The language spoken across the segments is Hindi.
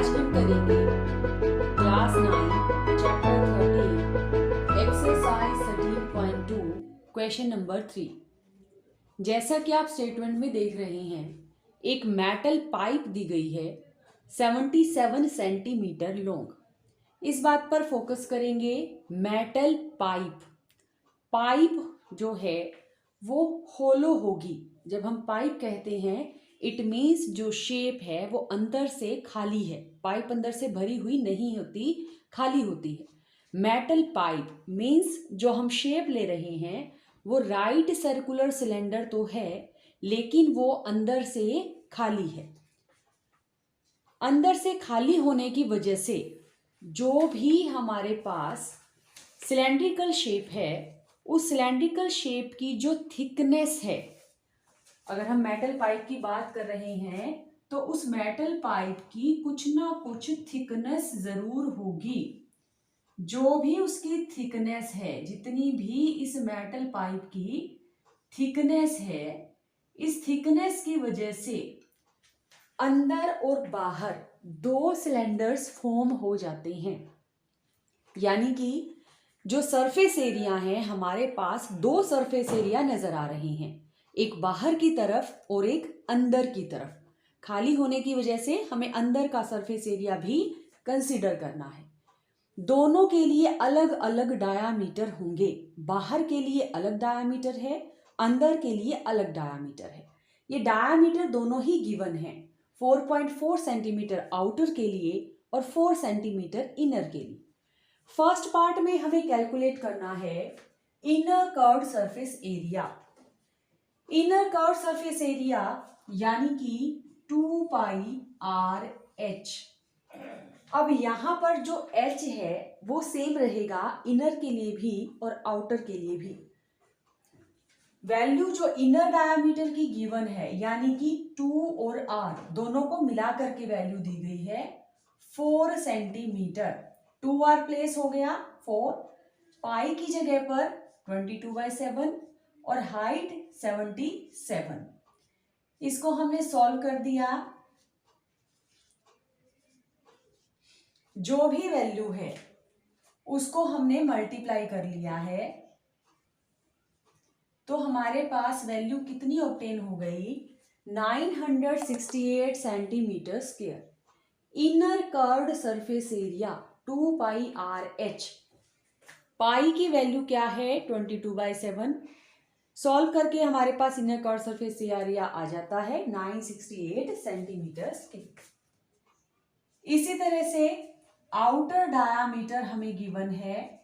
आज हम करेंगे class 9 chapter 13 exercise 13.2 question number 3। जैसा कि आप स्टेटमेंट में देख रहे हैं, एक मेटल पाइप दी गई है 77 सेंटीमीटर लॉन्ग। इस बात पर फोकस करेंगे, मेटल पाइप। पाइप जो है वो होलो होगी। जब हम पाइप कहते हैं इट मीन्स जो शेप है वो अंदर से खाली है। पाइप अंदर से भरी हुई नहीं होती, खाली होती है। मेटल पाइप मीन्स जो हम शेप ले रहे हैं वो राइट सर्कुलर सिलेंडर तो है, लेकिन वो अंदर से खाली है। अंदर से खाली होने की वजह से जो भी हमारे पास सिलेंड्रिकल शेप है, उस सिलेंड्रिकल शेप की जो थिकनेस है, अगर हम मेटल पाइप की बात कर रहे हैं तो उस मेटल पाइप की कुछ ना कुछ थिकनेस जरूर होगी। जो भी उसकी थिकनेस है, जितनी भी इस मेटल पाइप की थिकनेस है, इस थिकनेस की वजह से अंदर और बाहर दो सिलेंडर्स फॉर्म हो जाते हैं। यानी कि जो सरफेस एरिया है, हमारे पास दो सरफेस एरिया नजर आ रहे हैं, एक बाहर की तरफ और एक अंदर की तरफ। खाली होने की वजह से हमें अंदर का सरफेस एरिया भी कंसीडर करना है। दोनों के लिए अलग अलग डायामीटर होंगे। बाहर के लिए अलग डायामीटर है, अंदर के लिए अलग डायामीटर है। ये डायामीटर दोनों ही गिवन है, 4.4 सेंटीमीटर आउटर के लिए और 4 सेंटीमीटर इनर के लिए। फर्स्ट पार्ट में हमें कैलकुलेट करना है inner curved surface area. Inner curved surface area यानी कि 2 पाई आर एच। अब यहां पर जो h है वो सेम रहेगा इनर के लिए भी और आउटर के लिए भी। वैल्यू जो इनर डायमीटर की गिवन है, यानी कि 2 और r दोनों को मिला करके वैल्यू दी गई है 4 सेंटीमीटर। 2r प्लेस हो गया 4, पाई की जगह पर 22/7 और हाइट 77। इसको हमने सॉल्व कर दिया। जो भी वैल्यू है उसको हमने मल्टीप्लाई कर लिया है, तो हमारे पास वैल्यू कितनी ऑब्टेन हो गई, 968 centimetre square. Inner curved surface area 2 pi r H. पाई की वैल्यू क्या है, 22/7। सॉल्व करके हमारे पास इनर कर्व्ड सरफेस एरिया आ जाता है 968 सेंटीमीटर स्क्वायर। इसी तरह से आउटर डायामीटर हमें गिवन है,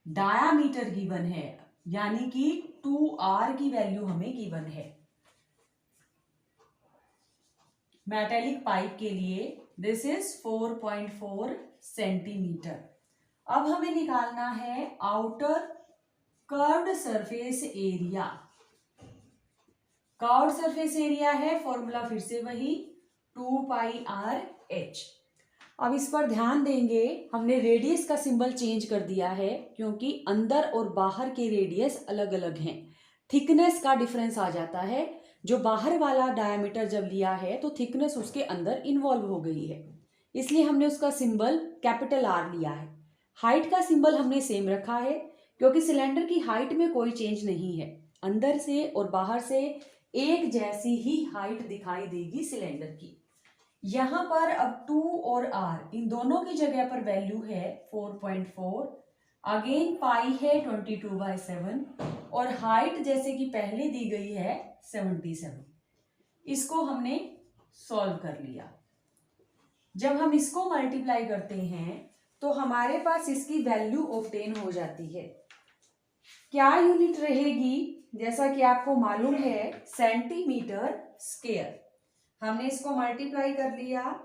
डायामीटर गिवन है, यानी कि 2r की वैल्यू हमें गिवन है मेटेलिक पाइप के लिए। This is 4.4 centimetre. अब हमें निकालना है outer curved surface area. Curved surface area है, फॉर्मूला फिर से वही 2 पाई आर एच। अब इस पर ध्यान देंगे, हमने रेडियस का सिंबल चेंज कर दिया है क्योंकि अंदर और बाहर के रेडियस अलग अलग हैं। थिकनेस का डिफरेंस आ जाता है। जो बाहर वाला डायमीटर जब लिया है तो थिकनेस उसके अंदर इन्वॉल्व हो गई है, इसलिए हमने उसका सिंबल कैपिटल आर लिया है। हाइट का सिंबल हमने सेम रखा है क्योंकि सिलेंडर की हाइट में कोई चेंज नहीं है। अंदर से और बाहर से एक जैसी ही हाइट दिखाई देगी सिलेंडर की। यहां पर अब 2 और r इन दोनों की जगह पर वैल्यू है 4.4, अगेन पाई है 22/7 और हाइट जैसे कि पहले दी गई है 77। इसको हमने सॉल्व कर लिया। जब हम इसको मल्टीप्लाई करते हैं तो हमारे पास इसकी वैल्यू ऑब्टेन हो जाती है। क्या यूनिट रहेगी, जैसा कि आपको मालूम है सेंटीमीटर स्क्वायर। हमने इसको मल्टीप्लाई कर लिया,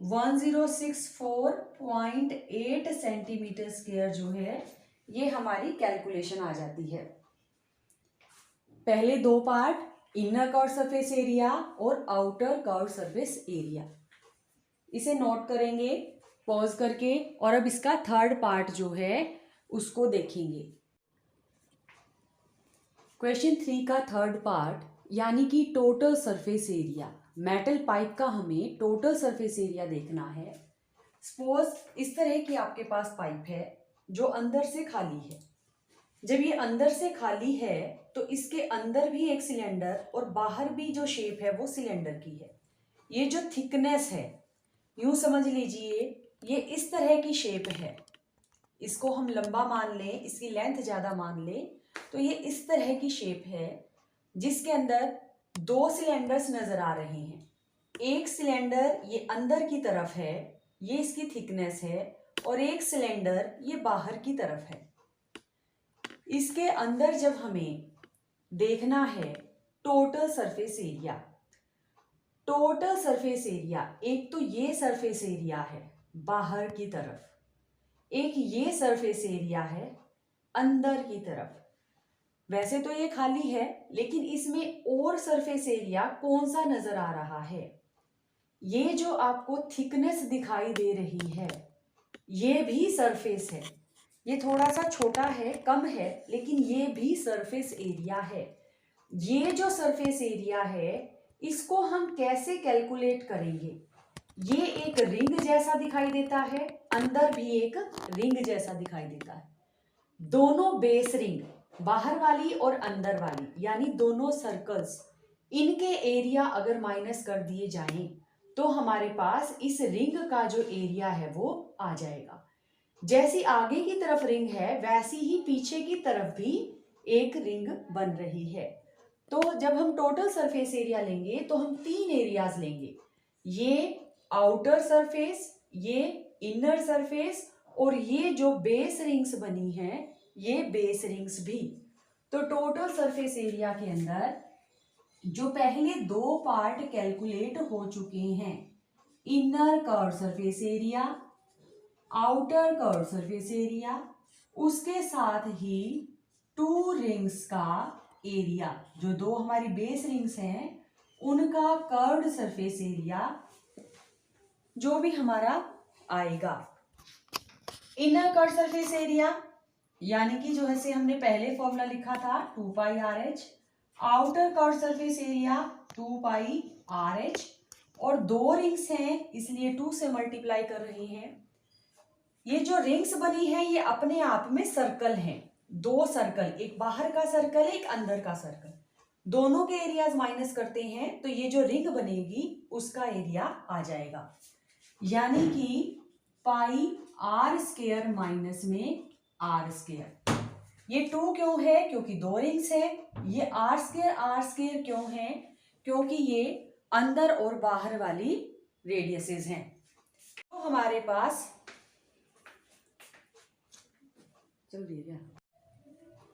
1064.8 सेंटीमीटर स्क्वायर जो है ये हमारी कैलकुलेशन आ जाती है। पहले दो part, inner curved surface area और आउटर कर्व्ड सरफेस एरिया, इसे नोट करेंगे पॉज करके, और अब इसका थर्ड पार्ट जो है उसको देखेंगे। क्वेश्चन 3 का थर्ड पार्ट यानी कि total surface area. Metal pipe का हमें टोटल सरफेस एरिया देखना है। सपोज इस तरह की आपके पास पाइप है जो अंदर से खाली है। जब ये अंदर से खाली है तो इसके अंदर भी एक सिलेंडर और बाहर भी जो शेप है वो सिलेंडर की है। ये जो थिकनेस है, यूं समझ लीजिए ये इस तरह की शेप है। इसको हम लंबा मान लें, इसकी लेंथ ज़्यादा मान लें, तो ये इस तरह की शेप है जिसके अंदर दो सिलेंडर्स नजर आ रहे हैं। एक सिलेंडर ये अंदर की तरफ है, ये इसकी थिकनेस है, और एक सिलेंडर ये बाहर की तरफ है। इसके अंदर जब हमें देखना है total surface area, total surface area, एक तो ये सरफेस एरिया है बाहर की तरफ, एक ये सरफेस एरिया है अंदर की तरफ। वैसे तो ये खाली है लेकिन इसमें और सरफेस एरिया कौन सा नजर आ रहा है? ये जो आपको थिकनेस दिखाई दे रही है ये भी सरफेस है। ये थोड़ा सा छोटा है, कम है, लेकिन ये भी सरफेस एरिया है। ये जो सरफेस एरिया है इसको हम कैसे कैलकुलेट करेंगे? ये एक रिंग जैसा दिखाई देता है, अंदर भी एक रिंग जैसा दिखाई देता है। दोनों बेस रिंग, बाहर वाली और अंदर वाली, यानी दोनों सर्कल्स, इनके एरिया अगर माइनस कर दिए जाएं तो हमारे पास इस रिंग का जो एरिया है वो आ जाएगा। जैसी आगे की तरफ रिंग है वैसी ही पीछे की तरफ भी एक रिंग बन रही है। तो जब हम टोटल सरफेस एरिया लेंगे तो हम तीन एरियाज लेंगे, ये आउटर सरफेस, ये इनर सरफेस, और ये जो बेस रिंग्स बनी हैं ये बेस रिंग्स भी। तो टोटल सरफेस एरिया के अंदर जो पहले दो पार्ट कैलकुलेट हो चुके हैं, inner curve surface area, outer curve surface area, उसके साथ ही टू रिंग्स का एरिया, जो दो हमारी बेस रिंग्स हैं उनका कर्व्ड सरफेस एरिया जो भी हमारा आएगा। इनर कर्व सरफेस एरिया यानी कि जो है हमने पहले फॉर्मूला लिखा था 2 pi r h, outer curve surface area 2 pi r h, और दो रिंग्स हैं इसलिए 2 से मल्टीप्लाई कर रहे हैं। ये जो रिंग्स बनी है ये अपने आप में सर्कल हैं, दो सर्कल, एक बाहर का सर्कल एक अंदर का सर्कल, दोनों के एरियाज माइनस करते हैं तो ये जो रिंग बनेगी उसका एरिया आ जाएगा, यानी कि पाई आर स्क्वायर माइनस में आर स्क्वायर। ये 2 क्यों है? क्योंकि दो रिंग्स है। ये आर स्क्वायर क्यों है? क्योंकि ये अंदर और बाहर वाली रेडियसेस हैं। तो हमारे पास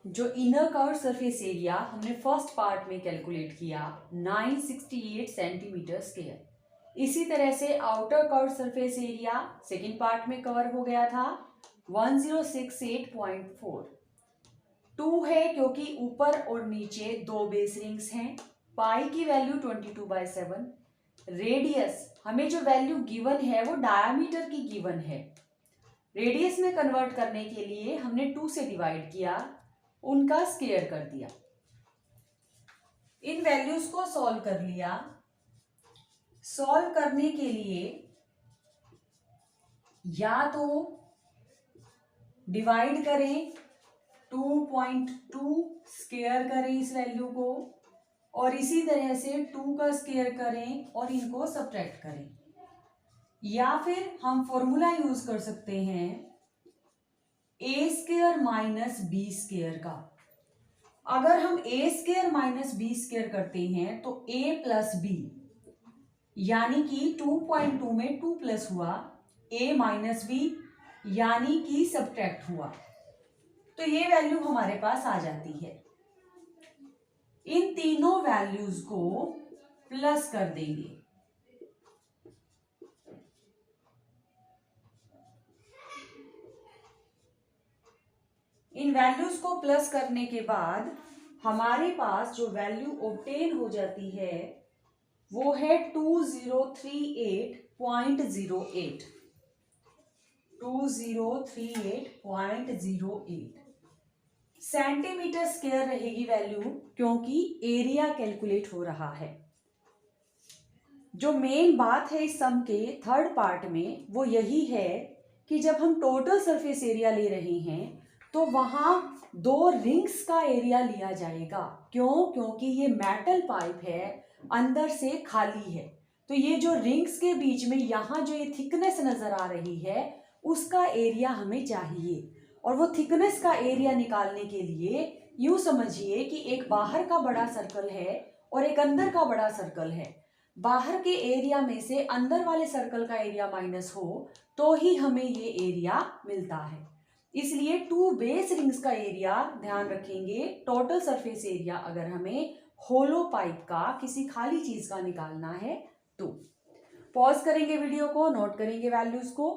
जो इनर कर्व सरफेस एरिया हमने फर्स्ट पार्ट में कैलकुलेट किया 968 सेंटीमीटर स्क्वायर, इसी तरह से outer curve surface area second part में कवर हो गया था 1068.4। 2 है क्योंकि ऊपर और नीचे दो बेस रिंग्स हैं, पाई की वैल्यू 22/7, रेडियस हमें जो वैल्यू गिवन है वो डायामीटर की गिवन है, रेडियस में कन्वर्ट करने के लिए हमने 2 से डिवाइड किया, उनका स्क्वायर कर दिया। इन वैल्यूज को सॉल्व कर लिया। सॉल्व करने के लिए या तो डिवाइड करें, 2.2 स्क्वायर करें इस वैल्यू को, और इसी तरह से 2 का स्क्वायर करें और इनको सब्ट्रैक्ट करें, या फिर हम फॉर्मूला यूज कर सकते हैं ए स्क्वायर माइनस बी स्क्वायर का। अगर हम ए स्क्वायर माइनस बी स्क्वायर करते हैं तो ए प्लस बी, यानी कि 2.2 में 2 प्लस हुआ, ए माइनस बी यानी कि सब्ट्रैक्ट हुआ, तो ये वैल्यू हमारे पास आ जाती है। इन तीनों वैल्यूज को प्लस कर देंगे, इन वैल्यूज को प्लस करने के बाद हमारे पास जो वैल्यू ऑब्टेन हो जाती है वो है 2038.08, 2038.08 सेंटीमीटर स्क्वायर रहेगी वैल्यू, क्योंकि एरिया कैलकुलेट हो रहा है। जो मेन बात है इस सम के थर्ड पार्ट में वो यही है कि जब हम टोटल सरफेस एरिया ले रहे हैं तो वहाँ 2 रिंग्स का एरिया लिया जाएगा। क्यों? क्योंकि ये मेटल पाइप है, अंदर से खाली है, तो ये जो रिंग्स के बीच में यहाँ जो ये थिकनेस नजर आ रही है उसका एरिया हमें चाहिए। और वो थिकनेस का एरिया निकालने के लिए यूं समझिए कि एक बाहर का बड़ा सर्कल है और एक अंदर का बड़ा सर्कल है। बाहर के एरिया में से अंदर वाले सर्कल का एरिया माइनस हो तो ही हमें ये एरिया मिलता है। इसलिए 2 बेस रिंग्स का एरिया ध्यान रखेंगे। टोटल सरफेस एरिया अगर हमें होलो पाइप का किसी खाली चीज का निकालना है तो पॉज करेंगे वीडियो को, नोट करेंगे वैल्यूज को।